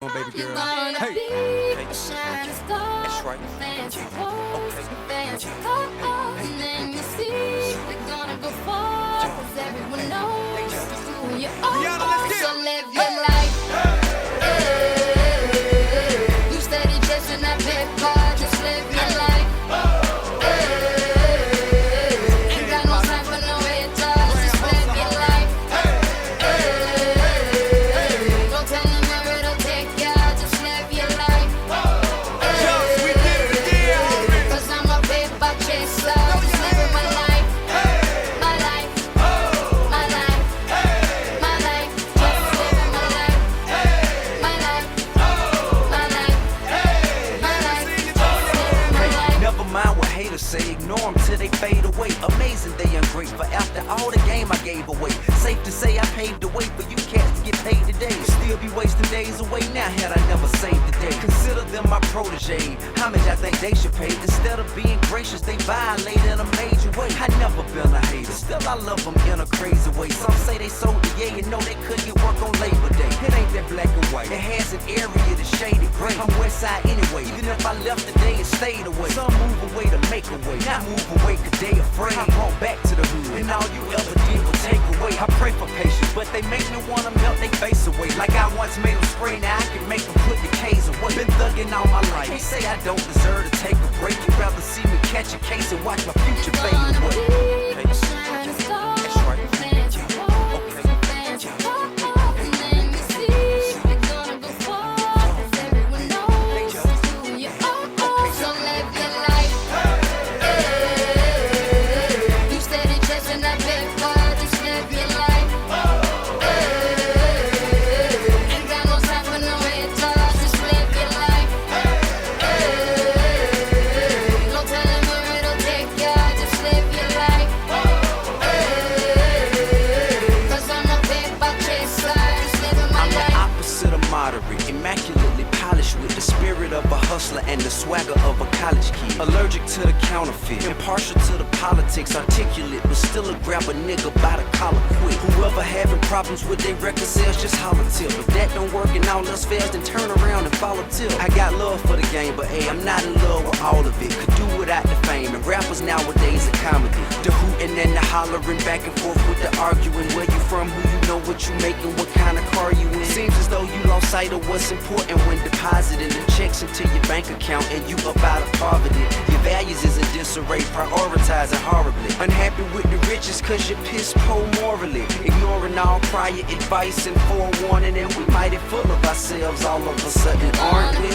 Baby girl. Hey. Be a shining star. That's right. Fancy clothes, fancy cars, and then you see we're gonna go far, 'cause everyone knows who you are. So live your life. You steady chasing that paper, just live your life. Ain't got no time for no haters, just live your life. Don't tell them where it'll take ya, just live your life. Cause I'm a paper chaser, just living my life. My life, my life, my life, just living my life. My life, my life, my life, just living my life. Never mind what haters say, ignore them till they fade away. Amazing they ungrateful after all the game I gave away. Safe to say I paved the way for you cats to get paid today. Still be wasting days away now had I never saved the day. Consider them my protege, homage I think they should pay. Instead of being gracious, they violate in a major way. I never been a hater, still I love them in a crazy way. Some say they sold the yeah and know they couldn't get work on Labor Day. It ain't that black and white, it has an area that's shaded gray. I'm west side anyway, even if I left today and stayed away. Some move away to make a way, not move away cause they afraid. I brought back to the hood, and all you ever did was take away. I pray for patience, but they make me wanna melt they face away. Like I once made them spray, now I can make them put the K's away. Been thugging all my life, can't say I don't deserve to take a break. You'd rather see me catch a case and watch my future fade away. Be a shining star. Fancy clothes, fancy cars, and then you see we're gonna go far, 'cause everyone knows who you are. So live your life. You steady chasing that paper, just live your life. Ain't got no time for no haters, just live your life. Don't tell them where it'll take ya, just live your life. Cause I'm a paper chaser, just living my I'm the life. opposite of moderate, immaculately polished with the spirit of a hustler and the swagger of a college kid. Allergic to the counterfeit, impartial to the politics, articulate, but still a grab a nigga by the collar quick. Whoever having problems with their record sales, just holler till. If that don't work and all else fails, then turn around and follow till. I got love for the game, but hey, I'm not in love with all of it. Could do without the fame, and rappers nowadays are comedy. The hooting and the hollering, back and forth with the arguing. Where you from, who you know, what you making, what kind of car you in. Seems as though you lost sight of what's important when depositing the checks into your bank account and you up out of poverty. Your values is in disarray, prioritizing horribly. Unhappy with the riches cause you're piss poor morally. Ignoring all prior advice and forewarning, and we mighty full of ourselves all of a sudden, aren't we?